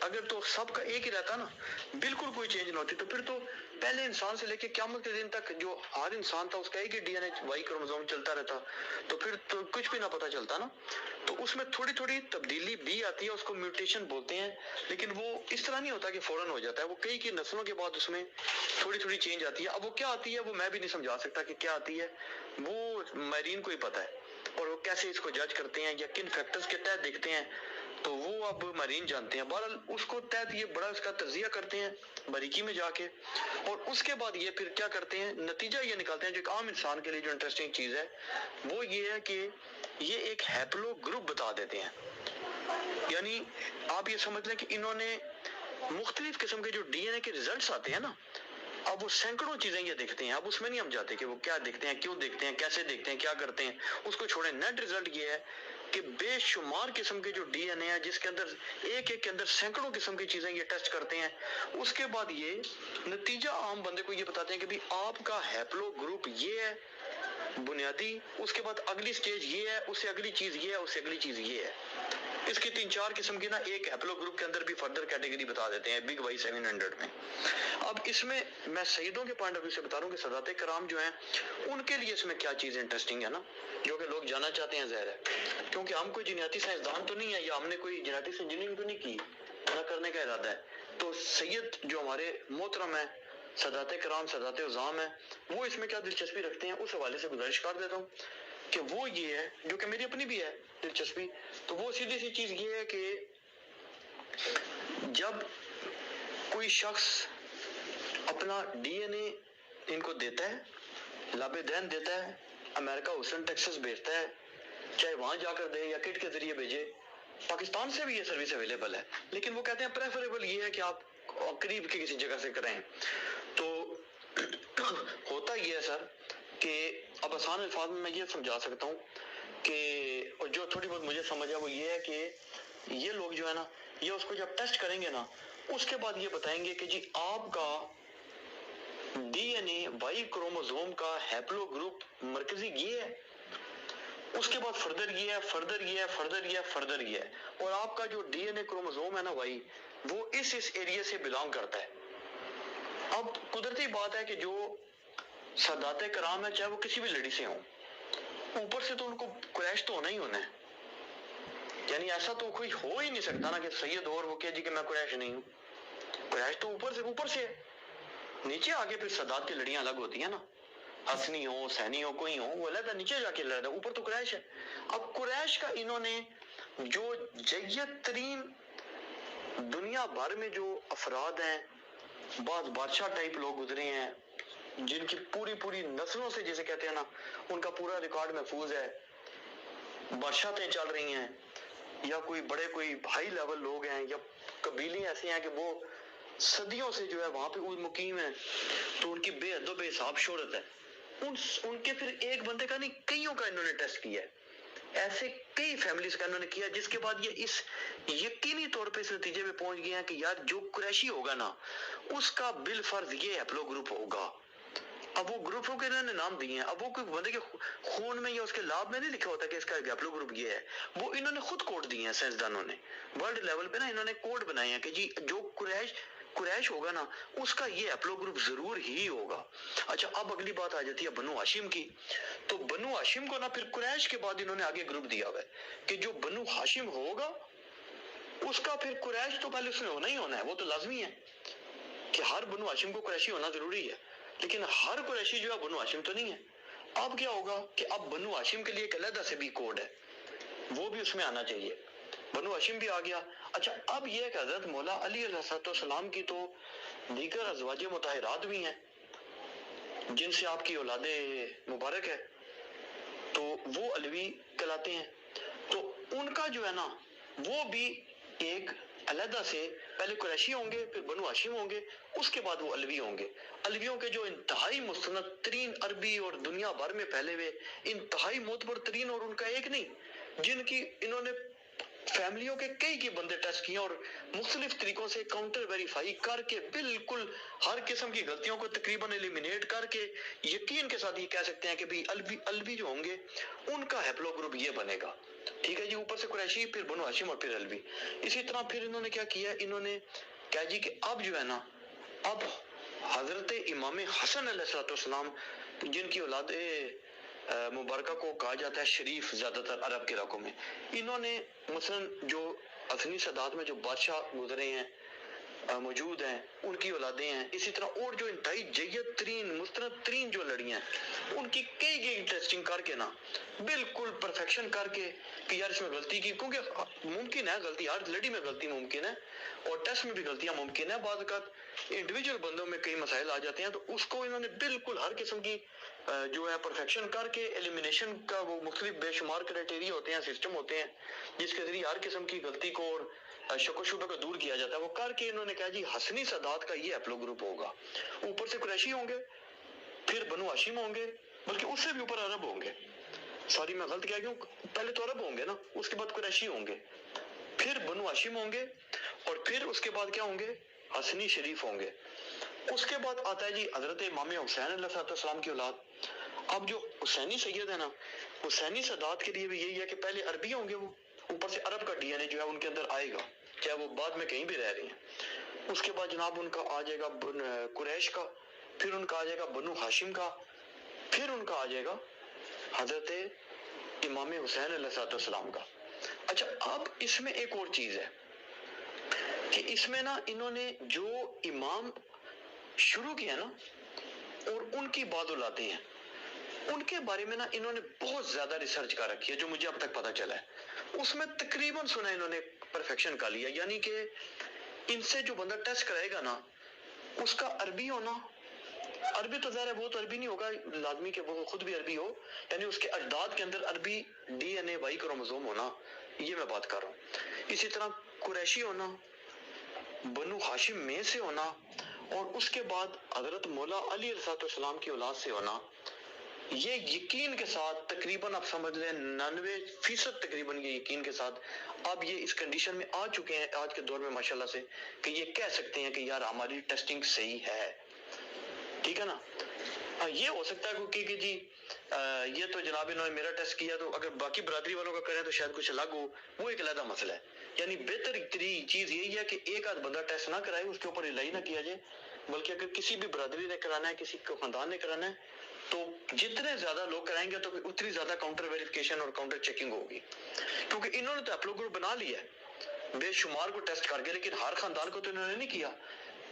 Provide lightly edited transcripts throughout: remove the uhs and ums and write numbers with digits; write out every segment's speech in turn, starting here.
اگر تو سب کا ایک ہی رہتا نا، بالکل کوئی چینج نہ ہوتی، تو پھر تو پہلے انسان سے لے کے قیامت کے دن تک جو ہر انسان تھا اس کا ایک ہی ڈی این اے وائی کروموزوم چلتا رہتا، تو پھر تو کچھ بھی نہ پتا چلتا نا۔ تو اس میں تھوڑی تھوڑی تبدیلی بھی آتی ہے، اس کو میوٹیشن بولتے ہیں، لیکن وہ اس طرح نہیں ہوتا کہ فوراً ہو جاتا ہے، وہ کئی نسلوں کے بعد اس میں تھوڑی تھوڑی چینج آتی ہے۔ اب وہ کیا آتی ہے وہ میں بھی نہیں سمجھا سکتا کہ کیا آتی ہے، وہ ماہرین کو ہی پتا ہے، اور وہ کیسے اس کو جج کرتے ہیں یا کن فیکٹرز کے تحت دیکھتے ہیں تو وہ اب ماہرین جانتے ہیں۔ بہرحال اس کو تحت یہ بڑا اس کا تجزیہ کرتے ہیں باریکی میں جا کے، اور اس کے بعد یہ پھر کیا کرتے ہیں، نتیجہ یہ نکالتے ہیں جو ایک عام انسان کے لیے جو انٹرسٹنگ چیز ہے وہ یہ ہے کہ یہ ایک ہیپلو گروپ بتا دیتے ہیں۔ یعنی آپ یہ سمجھ لیں کہ انہوں نے مختلف قسم کے جو ڈی این اے کے ریزلٹس آتے ہیں نا، اب وہ سینکڑوں چیزیں یہ دیکھتے ہیں، اب اس میں نہیں ہم جاتے کہ وہ کیا دیکھتے ہیں، کیوں دیکھتے ہیں، کیسے دیکھتے ہیں، کیا کرتے ہیں، اس کو چھوڑیں۔ نیٹ ریزلٹ یہ ہے کہ بے شمار قسم کے جو ڈی این اے ہیں جس کے اندر ایک ایک کے اندر سینکڑوں قسم کی چیزیں یہ ٹیسٹ کرتے ہیں، اس کے بعد یہ نتیجہ عام بندے کو یہ بتاتے ہیں کہ بھی آپ کا ہیپلو گروپ یہ ہے بنیادی، اس کے بعد اگلی سٹیج یہ ہے، اس سے اگلی چیز یہ ہے، اس سے اگلی چیز یہ ہے۔ اس کی 3-4 قسم کی نا ایک ہیپلو گروپ کے اندر بھی فردر کیٹیگری بتا دیتے ہیں بگ وائی 700 میں۔ اب اس میں میں سیدوں کے پوائنٹ آف ویو سے بتا رہا ہوں کہ سادات کرام جو ہیں ان کے لیے اس میں کیا چیز انٹرسٹنگ ہے نا، جو کہ لوگ جانا چاہتے ہیں، ظاہر ہے کیونکہ ہم کوئی جینیاتی سائنسدان تو نہیں ہے، یا ہم نے کوئی جینیٹکس انجینئرنگ تو نہیں کی، نہ کرنے کا ارادہ ہے۔ تو سید جو ہمارے محترم ہیں سادات کرام، سادات عظام ہیں، وہ اس میں کیا دلچسپی رکھتے ہیں، اس حوالے سے گزارش کر دیتا ہوں کہ وہ یہ ہے جو کہ میری اپنی بھی ہے دلچسپی، تو وہ سیدھی سی چیز یہ ہے کہ جب کوئی شخص اپنا ڈی این اے ان کو دیتا ہے، لاب دین دیتا ہے، امریکہ ہوسٹن ٹیکسس بھیجتا ہے، چاہے وہاں جا کر دے یا کٹ کے ذریعے بھیجے، پاکستان سے بھی یہ سروس اویلیبل ہے، لیکن وہ کہتے ہیں پریفریبل یہ ہے کہ آپ قریب کی کسی جگہ سے کریں۔ تو ہوتا یہ ہے سر کہ اب آسان الفاظ میں یہ سمجھا سکتا ہوں کہ اور جو تھوڑی بہت مجھے سمجھ ہے وہ یہ ہے کہ یہ لوگ جو ہے نا یہ اس کو جب ٹیسٹ کریں گے نا، اس کے بعد یہ بتائیں گے کہ جی آپ کا ڈی این اے وائی کروموزوم کا ہیپلو گروپ مرکزی یہ ہے، اس کے بعد فردر یہ ہے، فردر یہ ہے، فردر یہ ہے، فردر یہ ہے، اور آپ کا جو ڈی این اے کروموزوم ہے نا وائی، وہ اس ایریا سے بلانگ کرتا ہے۔ اب قدرتی بات ہے کہ جو سادات کرام ہے چاہے وہ کسی بھی لڑی سے ہوں، اوپر سے تو ان کو کریش تو ہونا ہی ہونا ہے، یعنی ایسا تو کوئی ہو ہی نہیں سکتا نا کہ سید اور وہ کہ جی کہ میں قریش نہیں ہوں، قریش تو اوپر سے نیچے آگے پھر سادات کی لڑیاں الگ ہوتی ہیں نا، حسنی ہو، حسینی ہو، کوئی ہو، وہ علیحدہ نیچے جا کے لڑتا ہے، اوپر تو قریش ہے۔ اب قریش کا انہوں نے جو جید ترین دنیا بھر میں جو افراد ہیں، بعض بادشاہ ٹائپ لوگ گزرے ہیں جن کی پوری نسلوں سے جسے کہتے ہیں نا ان کا پورا ریکارڈ محفوظ ہے، بادشاہتیں چل رہی ہیں، یا کوئی ہائی لیول لوگ ہیں، یا قبیلے ایسے ہیں کہ وہ صدیوں سے جو ہے وہاں پہ مقیم ہیں، تو ان کی بے حد و بے حساب شہرت ہے۔ ان کے پھر ایک بندے کا نہیں کئیوں کا انہوں نے ٹیسٹ کیا ہے، ایسے کئی فیملیز کا انہوں نے کیا، جس کے بعد یہ اس یقینی طور پہ اس نتیجے میں پہنچ گئے ہیں کہ یار جو قریشی ہوگا نا اس کا بالفرض یہ ہیپلو گروپ ہوگا۔ اب وہ گروپوں کے انہوں نے نام دیے ہیں، اب وہ کوئی بندے کے خون میں یا اس کے لاب میں نہیں لکھا ہوتا کہ اس کا ہیپلو گروپ یہ ہے، وہ انہوں نے خود کوڈ دیے ہیں سائنسدانوں نے، ورلڈ لیول پہ نا انہوں نے کوڈ بنائے ہیں کہ جی جو قریش ہوگا نا اس کا یہ ہیپلو گروپ ضرور ہی ہوگا۔ اچھا اب اگلی بات آ جاتی ہے بنو ہاشم کی، تو بنو ہاشم کو نا پھر قریش کے بعد انہوں نے آگے گروپ دیا ہوا ہے کہ جو بنو ہاشم ہوگا اس کا پھر قریش تو پہلے اس میں ہونا ہی ہونا ہے، وہ تو لازمی ہے کہ ہر بنو ہاشم کو قریشی ہونا ضروری ہے، لیکن ہر قریشی جو ہے بنو ہاشم تو نہیں ہے۔ اب کیا ہوگا کہ اب بنو ہاشم کے لیے ایک علیحدہ سے بھی کوڈ ہے، وہ بھی اس میں آنا چاہیے، بنو ہاشم بھی آ گیا۔ اچھا اب یہ کہ حضرت مولا علی علیہ السلام کی تو دیگر ازواج مطہرات بھی ہیں جن سے آپ کی اولاد مبارک ہے، تو وہ علوی کہلاتے ہیں، تو ان کا جو ہے نا وہ بھی ایک علیحدہ سے پہلے قریشی ہوں گے، پھر بنو ہاشم ہوں گے، اس کے بعد وہ علوی ہوں گے۔ علویوں کے جو انتہائی مستند ترین عربی اور دنیا بھر میں پھیلے ہوئے انتہائی معتبر ترین، اور ان کا ایک نہیں جن کی انہوں نے فیملیوں کے کئی کے بندے ٹیسٹ کیے اور مختلف طریقوں سے کاؤنٹر ویریفائی کر کے بالکل ہر قسم کی غلطیوں کو تقریباً ایلیمینیٹ کر کے یقین کے ساتھ یہ کہہ سکتے ہیں کہ بھی علوی جو ہوں گے ان کا ہیپلو گروپ یہ بنے گا۔ ٹھیک ہے جی, اوپر سے قریشی, پھر بنو ہاشم اور پھر علوی. اسی طرح پھر انہوں نے کیا کیا, انہوں نے کہا جی کہ اب جو ہے نا, اب حضرت امام حسن علیہ السلام جن کی اولاد مبارکہ کو کہا جاتا ہے شریف زیادہ تر عرب کے علاقوں میں, انہوں نے مثلا جو اثنی سادات میں جو بادشاہ گزرے ہیں موجود ہیں, ان کی اولادیں ہیں. اسی طرح اور جو انتہائی جید ترین مستند ترین جو لڑیاں ہیں, ان کی کئی ٹیسٹنگ کر کے نا بالکل پرفیکشن کر کے کہ یار اس میں غلطی کی, کیونکہ ممکن ہے غلطی, ہر لڑی میں غلطی ممکن ہے اور ٹیسٹ میں بھی غلطیاں ممکن ہے. بعض اوقات انڈیویجول بندوں میں کئی مسائل آ جاتے ہیں, تو اس کو انہوں نے بالکل ہر قسم کی جو ہے پرفیکشن کر کے ایلیمینیشن کا وہ مختلف بے شمار کرائٹیریا ہوتے ہیں, سسٹم ہوتے ہیں جس کے ذریعے ہر قسم کی غلطی کو اور شک و شبہ کو دور کیا جاتا ہے, وہ کر کے انہوں نے کہا جی حسنی سادات کا یہ ہیپلو گروپ ہوگا. اوپر سے قریشی ہوں گے, پھر بنو ہاشم ہوں گے, بلکہ اس سے بھی اوپر عرب ہوں گے. سوری میں غلط کیا کیوں, پہلے تو عرب ہوں گے نا, اس کے بعد قریشی ہوں گے, پھر بنو ہاشم ہوں گے, اور پھر اس کے بعد کیا ہوں گے, حسنی شریف ہوں گے. اس کے بعد آتا ہے جی حضرت امام حسین علیہ السلام کی اولاد. اب جو حسینی سید ہے نا, حسینی سادات کے لیے بھی یہی ہے کہ پہلے عربی ہوں گے, وہ اوپر سے عرب کا ڈی این اے جو ہے ان کے اندر آئے گا, چاہے وہ بعد میں کہیں بھی رہ رہی ہیں. اس کے بعد جناب ان کا آ جائے گا قریش کا, پھر ان کا آ جائے گا بنو ہاشم کا, پھر ان کا آ جائے گا حضرت امام حسین علیہ السلام کا. اچھا اب اس میں ایک اور چیز ہے کہ اس میں نا انہوں نے جو امام شروع کیا نا اور ان کی بعد اولادیں ہیں, ان کے بارے میں نا انہوں نے بہت زیادہ ریسرچ کر رکھی ہے, جو مجھے اب تک پتا چلا ہے. اس میں تقریباً سنا انہوں نے پرفیکشن کا لیا, یعنی کہ ان سے جو بندہ ٹیسٹ کرائے گا نا, اس کا عربی ہونا, عربی تو ظاہر ہے وہ تو عربی نہیں ہوگا لازمی کہ وہ خود بھی عربی ہو, یعنی اس کے اجداد کے اندر عربی ڈی این اے وائی کروموزوم ہونا, یہ میں بات کر رہا ہوں. اسی طرح قریشی ہونا, بنو ہاشم میں سے ہونا, اور اس کے بعد حضرت مولا علی علیہ السلام کی اولاد سے ہونا. یہ یقین کے ساتھ تقریباً آپ سمجھ لیں 99% تقریباً یہ یقین کے ساتھ اب یہ اس کنڈیشن میں آ چکے ہیں آج کے دور میں ماشاءاللہ سے, کہ یہ کہہ سکتے ہیں کہ یار ہماری ٹیسٹنگ صحیح ہے. ٹھیک ہے نا, یہ ہو سکتا ہے کہ جی یہ تو جناب انہوں نے میرا ٹیسٹ کیا, تو اگر باقی برادری والوں کا کریں تو شاید کچھ الگ ہو, وہ ایک علیحدہ مسئلہ ہے. یعنی بہتر چیز یہی ہے کہ ایک آدھ بندہ ٹیسٹ نہ کرائے, اس کے اوپر رلائی نہ کیا جائے, بلکہ اگر کسی بھی برادری نے کرانا ہے, کسی خاندان نے کرانا ہے, تو جتنے زیادہ لوگ کرائیں گے تو اتنی زیادہ کاؤنٹر ویریفیکیشن اور کاؤنٹر چیکنگ ہوگی. کیونکہ انہوں نے تو اپلو گروپ بنا لیا ہے بے شمار کو ٹیسٹ کر کے, لیکن ہر خاندان کو تو انہوں نے نہیں کیا.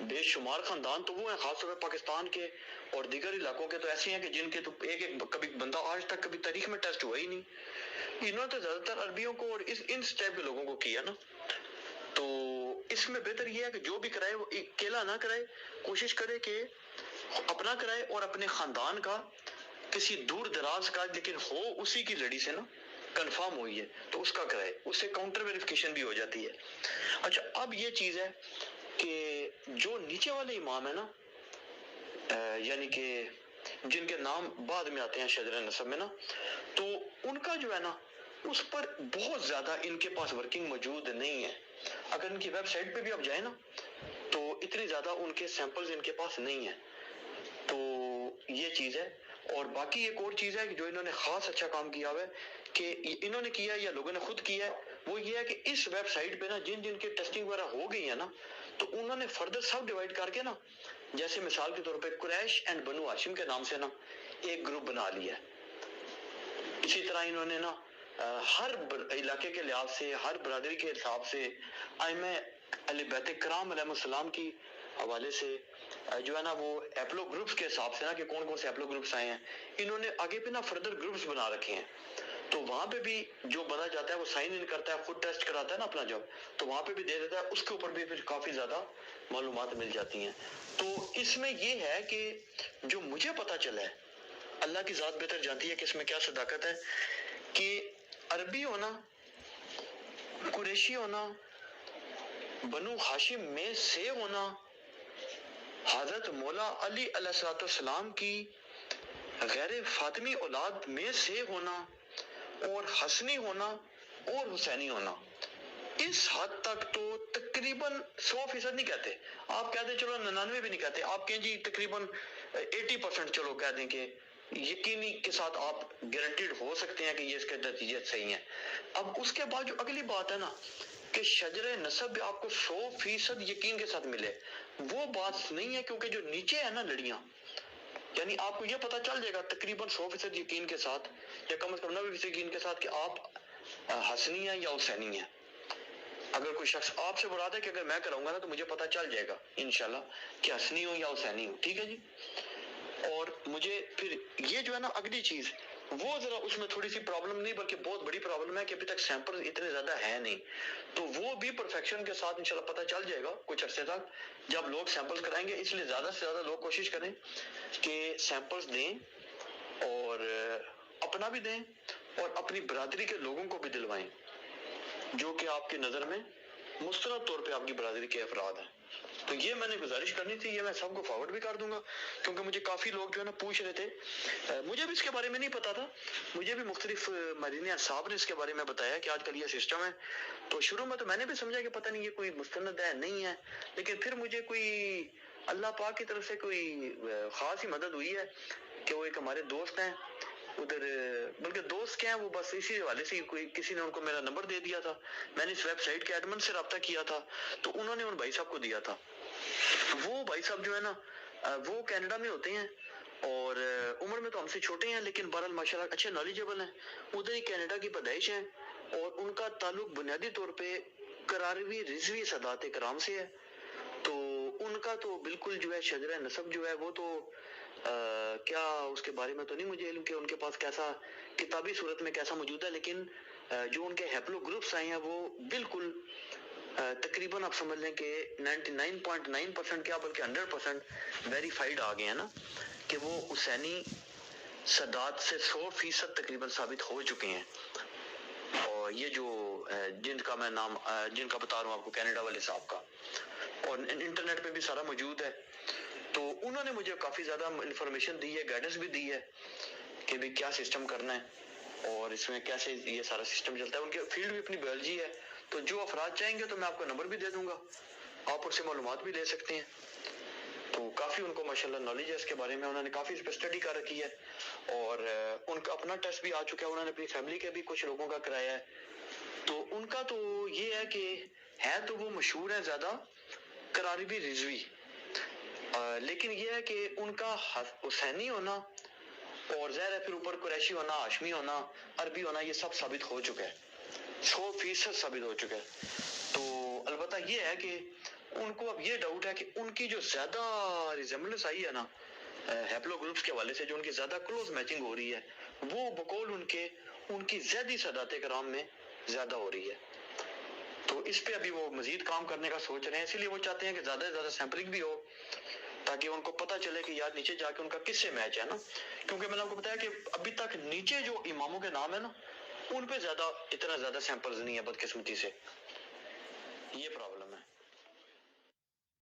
بے شمار خاندان تو وہ ہیں, خاص طور پہ پاکستان کے اور دیگر علاقوں کے تو ایسے ہیں کہ جن کے تو ایک کبھی بندہ آج تک کبھی تاریخ میں ٹیسٹ ہوا ہی نہیں. انہوں نے تو زیادہ تر عربیوں کو اور ان ٹائپ کے لوگوں کو کیا نا. تو اس میں بہتر یہ ہے کہ جو بھی کرائے وہ اکیلا نہ کرائے, کوشش کرے کہ اپنا کرائے اور اپنے خاندان کا, کسی دور دراز کا لیکن ہو اسی کی لڑی سے نا کنفرم ہوئی ہے تو اس کا کرائے, اس سے کاؤنٹر ویریفیکیشن بھی ہو جاتی ہے. اچھا اب یہ چیز ہے کہ جو نیچے والے امام ہیں نا, یعنی کہ جن کے نام بعد میں آتے ہیں شجر نسب میں نا, تو ان کا جو ہے نا اس پر بہت زیادہ ان کے پاس ورکنگ موجود نہیں ہے. اگر ان کی ویب سائٹ پہ بھی آپ جائیں نا تو اتنی زیادہ ان کے سیمپلز ان کے پاس نہیں ہیں. تو یہ چیز ہے. اور باقی ایک اور چیز ہے کہ جو انہوں نے خاص اچھا کام کیا ہوا ہے کہ انہوں نے کیا یا لوگوں نے خود کیا ہے, وہ یہ ہے کہ اس ویب سائٹ پہ نا جن جن کی ٹیسٹنگ وغیرہ ہو گئی ہے نا, تو انہوں نے فردر سب ڈیوائیڈ کر کے نا, جیسے مثال کے طور پہ قریش اینڈ بنو ہاشم کے نام سے نا ایک گروپ بنا لیا ہے. اسی طرح انہوں نے نا ہر علاقے کے لحاظ سے, ہر برادری کے حساب سے, ائمہ اہل بیت کرام علیہ السلام کی حوالے سے جو ہے نا وہ ایپلو گروپس کے حساب سے نا کہ کون کون سے ایپلو گروپس آئے ہیں, انہوں نے آگے پہ نا فردر گروپس بنا رکھے ہیں. تو وہاں پہ بھی جو بنا جاتا ہے وہ سائن ان کرتا ہے, خود ٹیسٹ کراتا ہے نا اپنا جب, تو وہاں پہ بھی دے دیتا ہے, اس کے اوپر بھی پھر کافی زیادہ معلومات مل جاتی ہیں. تو اس میں یہ ہے کہ جو مجھے پتا چلا ہے, اللہ کی ذات بہتر جانتی ہے کہ اس میں کیا صداقت ہے, کہ عربی ہونا, قریشی ہونا, بنو ہاشم میں سے ہونا, حضرت مولا علی علیہ السلام کی غیر فاطمی اولاد میں سے ہونا, اور حسنی ہونا اور حسینی ہونا, اس حد تک تو تقریباً 100% نہیں کہتے. آپ کہہ دیں چلو 99 بھی نہیں کہتے, آپ کہیں جی تقریباً 80% چلو کہہ دیں کہ یقینی کے ساتھ آپ گارنٹیڈ ہو سکتے ہیں کہ یہ اس کے نتیجے صحیح ہیں۔ اب اس کے بعد جو اگلی بات ہے نا کہ شجر نسب آپ کو 100% یقین کے ساتھ ملے، وہ بات نہیں ہے، کیونکہ جو نیچے ہے نا لڑیاں، یعنی آپ کو یہ پتا چل جائے گا تقریباً 100% یقین کے ساتھ یا کم از کم 90% یقین کے ساتھ کہ آپ حسنی ہیں یا حسینی ہیں۔ اگر کوئی شخص آپ سے مراد ہے کہ اگر میں کراؤں گا نا تو مجھے پتا چل جائے گا انشاءاللہ کہ حسنی ہوں یا حسینی ہوں، ٹھیک ہے جی۔ اور مجھے پھر یہ جو ہے نا اگلی چیز، وہ ذرا اس میں تھوڑی سی پرابلم نہیں بلکہ بہت بڑی پرابلم ہے کہ ابھی تک سیمپل اتنے زیادہ ہے نہیں، تو وہ بھی پرفیکشن کے ساتھ انشاءاللہ پتہ چل جائے گا کچھ عرصے تک جب لوگ سیمپل کرائیں گے۔ اس لیے زیادہ سے زیادہ لوگ کوشش کریں کہ سیمپلز دیں اور اپنا بھی دیں اور اپنی برادری کے لوگوں کو بھی دلوائیں جو کہ آپ کی نظر میں مستند طور پہ آپ کی برادری کے افراد ہیں۔ تو یہ میں نے گزارش کرنی تھی، یہ میں سب کو فارورڈ بھی کر دوں گا، کیونکہ مجھے کافی لوگ جو ہے نا پوچھ رہے تھے، مجھے بھی اس کے بارے میں نہیں پتا تھا، مجھے بھی مختلف مدنی صاحب نے اس کے بارے میں بتایا کہ آج کل یہ سسٹم ہے، تو شروع میں تو میں نے بھی سمجھا کہ پتہ نہیں یہ کوئی مستند ہے نہیں ہے، لیکن پھر مجھے کوئی اللہ پاک کی طرف سے کوئی خاص ہی مدد ہوئی ہے کہ وہ ایک ہمارے دوست ہیں ادھر، بلکہ دوست کیا ہیں وہ بس اسی حوالے سے کوئی کسی نے ان کو میرا نمبر دے دیا تھا، میں نے اس ویب سائٹ کے ایڈمن سے رابطہ کیا تھا تو انہوں نے ان بھائی صاحب کو دیا تھا۔ وہ بھائی صاحب جو ہے نا وہ کینیڈا میں ہوتے ہیں اور عمر میں تو ہم سے چھوٹے ہیں، لیکن بہرحال ماشاءاللہ اچھے نالجیبل ہیں، ادھر ہی کینیڈا کی پیدائش ہے اور ان کا تعلق بنیادی طور پہ قراروی رضوی سادات کرام سے ہے، تو ان کا تو بالکل جو ہے شجرہ نسب جو ہے وہ تو کیا اس کے بارے میں تو نہیں مجھے علم کہ ان کے پاس کیسا کتابی صورت میں کیسا موجود ہے، لیکن جو ان کے ہیپلو گروپس آئے ہیں وہ بالکل تقریباً آپ سمجھ لیں کہ 99.9% کیا بلکہ 100% ویریفائڈ آ گئے ہیں نا کہ وہ حسینی سادات سے 100% تقریباً ثابت ہو چکے ہیں۔ اور یہ جو جن کا میں نام جن کا بتا رہا ہوں آپ کو کینیڈا والے صاحب کا، اور انٹرنیٹ پہ بھی سارا موجود ہے، تو انہوں نے مجھے کافی زیادہ انفارمیشن دی ہے، گائیڈنس بھی دی ہے کہ بھی کیا سسٹم کرنا ہے اور اس میں کیسے یہ سارا سسٹم چلتا ہے۔ ان کے فیلڈ بھی اپنی بایولوجی ہے، تو جو افراد چاہیں گے تو میں آپ کو نمبر بھی دے دوں گا، آپ ان سے معلومات بھی لے سکتے ہیں۔ تو کافی ان کو ماشاءاللہ نالج ہے اس کے بارے میں، انہوں نے کافی اس پہ اسٹڈی کر رکھی ہے اور ان کا اپنا ٹیسٹ بھی آ چکا ہے، انہوں نے اپنی فیملی کے بھی کچھ لوگوں کا کرایا ہے، تو ان کا تو یہ ہے کہ ہے تو وہ مشہور ہے زیادہ قراروی رضوی، لیکن یہ ہے کہ ان کا حسینی ہونا اور ظاہر ہے پھر اوپر قریشی ہونا، ہاشمی ہونا، عربی ہونا، یہ سب ثابت ہو چکا ہے، 100% ثابت ہو چکا ہے۔ تو البتہ یہ ہے کہ ان کو اب یہ ڈاؤٹ ہے کہ ان کی جو زیادہ ریزمبلنس آئی ہے نا ہیپلو گروپس کے حوالے سے، جو ان کی زیادہ کلوز میچنگ ہو رہی ہے، وہ بقول ان کی زیادی سادات کرام میں زیادہ ہو رہی ہے، تو اس پہ ابھی وہ مزید کام کرنے کا سوچ رہے ہیں، اسی لیے وہ چاہتے ہیں کہ زیادہ سے زیادہ سیمپلنگ بھی ہو تاکہ ان کو پتہ چلے کہ یار نیچے جا کے ان کا کس سے میچ ہے نا، کیونکہ میں نے آپ کو بتایا کہ ابھی تک نیچے جو اماموں کے نام ہے نا ان پہ اتنا زیادہ سیمپلز نہیں ہے بدقسمتی سے، یہ پرابلم ہے۔